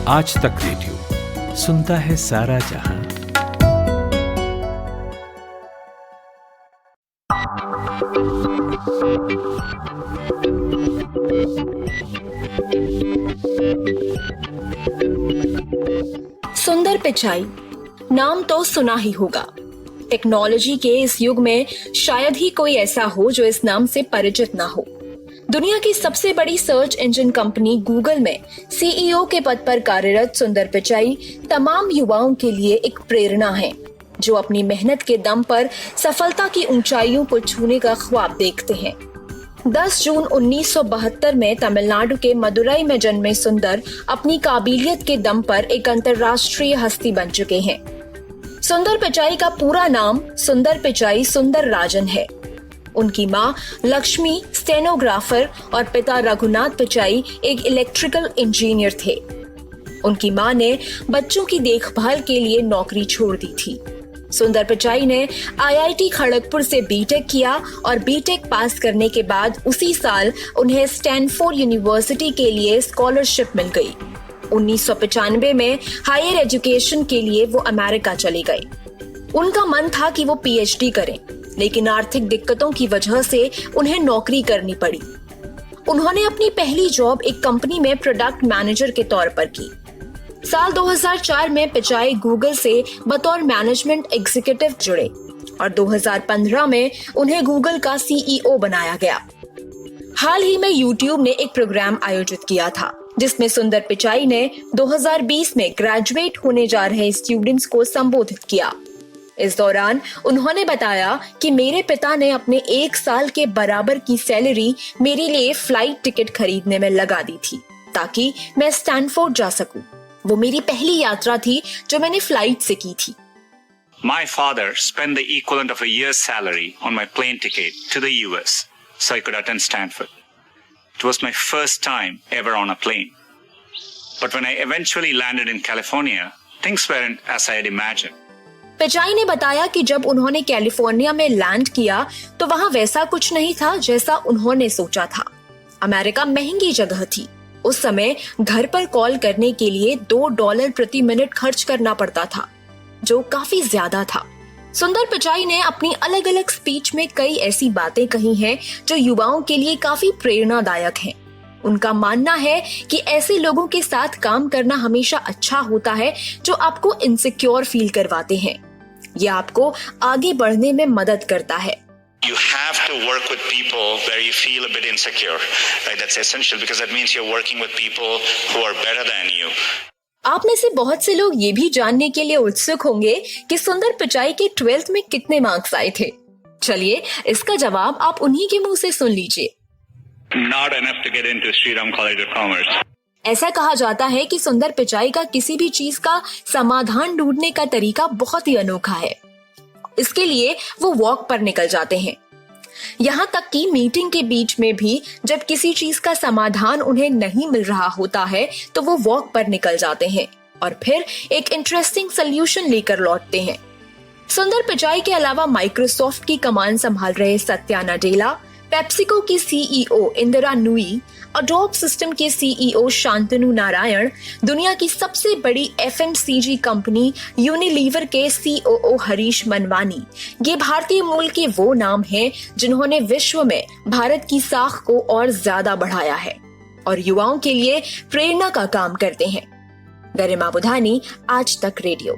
आज तक रेडियो सुनता है सारा जहां। सुंदर पिचाई नाम तो सुना ही होगा। टेक्नोलॉजी के इस युग में शायद ही कोई ऐसा हो जो इस नाम से परिचित ना हो। दुनिया की सबसे बड़ी सर्च इंजन कंपनी गूगल में सीईओ के पद पर कार्यरत सुंदर पिचाई तमाम युवाओं के लिए एक प्रेरणा है, जो अपनी मेहनत के दम पर सफलता की ऊंचाइयों को छूने का ख्वाब देखते हैं। 10 जून 1972 में तमिलनाडु के मदुरई में जन्मे सुंदर अपनी काबिलियत के दम पर एक अंतर्राष्ट्रीय हस्ती बन चुके हैं। सुंदर पिचाई का पूरा नाम सुंदर पिचाई सुंदर राजन है। उनकी मां लक्ष्मी स्टेनोग्राफर और पिता रघुनाथ पिचाई एक इलेक्ट्रिकल इंजीनियर थे। उनकी मां ने बच्चों की देखभाल के लिए नौकरी छोड़ दी थी। सुंदर पिचाई ने आईआईटी खड़गपुर से बीटेक किया और बीटेक पास करने के बाद उसी साल उन्हें स्टैनफोर्ड यूनिवर्सिटी के लिए स्कॉलरशिप मिल गई। 1995 में हायर एजुकेशन के लिए वो अमेरिका चले गए। उनका मन था कि वो पीएचडी करें, लेकिन आर्थिक दिक्कतों की वजह से उन्हें नौकरी करनी पड़ी। उन्होंने अपनी पहली जॉब एक कंपनी में प्रोडक्ट मैनेजर के तौर पर की। साल 2004 में पिचाई गूगल से बतौर मैनेजमेंट एग्जीक्यूटिव जुड़े और 2015 में उन्हें गूगल का सीईओ बनाया गया। हाल ही में यूट्यूब ने एक प्रोग्राम आयोजित किया था, जिसमें सुंदर पिचाई ने 2020 में ग्रेजुएट होने जा रहे स्टूडेंट्स को संबोधित किया। इस दौरान उन्होंने बताया कि मेरे पिता ने अपने 1 साल के बराबर की सैलरी मेरे लिए फ्लाइट टिकट खरीदने में लगा दी थी, ताकि मैं स्टैनफोर्ड जा सकूं। वो मेरी पहली यात्रा थी जो मैंने फ्लाइट से की थी। My father spent the equivalent of a year's salary on my plane ticket to the US so I could attend Stanford. It was my first time ever on a plane. But when I eventually landed in California, things weren't as I had imagined. Pichai ने बताया कि जब उन्होंने California में land किया तो वहाँ वैसा कुछ नहीं था जैसा उन्होंने सोचा था। अमेरिका महंगी जगह थी। उस समय घर पर कॉल करने के लिए $2 प्रति मिनट खर्च करना पड़ता था, जो काफी ज्यादा था। सुंदर पिचाई ने अपनी अलग अलग स्पीच में कई ऐसी बातें कही हैं जो युवाओं के लिए काफी प्रेरणादायक हैं। उनका मानना है कि ऐसे लोगों के साथ काम करना हमेशा अच्छा होता है जो आपको इनसिक्योर फील करवाते हैं। यह आपको आगे बढ़ने में मदद करता है। You have to work with people where you feel a bit insecure. Right? That's essential because that means you're working with people who are better than you. आप में से बहुत से लोग ये भी जानने के लिए उत्सुक होंगे कि सुंदर पिचाई के 12th में कितने मार्क्स आए थे। चलिए इसका जवाब आप उन्हीं के मुंह से सुन लीजिए। Not enough to get into Sriram College of Commerce. ऐसा कहा जाता है कि सुंदर पिचाई का किसी भी चीज का समाधान ढूंढने का तरीका बहुत ही अनोखा है। इसके लिए वो वॉक पर निकल जाते हैं। यहाँ तक कि मीटिंग के बीच में भी जब किसी चीज का समाधान उन्हें नहीं मिल रहा होता है तो वो वॉक पर निकल जाते हैं और फिर एक इंटरेस्टिंग सोल्यूशन लेकर लौटते हैं। सुंदर पिचाई के अलावा माइक्रोसॉफ्ट की कमान संभाल रहे सत्या नडेला, पेप्सिको की सीईओ इंदिरा नुई, अडोब सिस्टम के सीईओ शांतनु नारायण, दुनिया की सबसे बड़ी एफएमसीजी कंपनी यूनिलीवर के सीओओ हरीश मनवानी, ये भारतीय मूल के वो नाम हैं जिन्होंने विश्व में भारत की साख को और ज्यादा बढ़ाया है और युवाओं के लिए प्रेरणा का काम करते हैं। गरिमा बुधानी, आज तक रेडियो।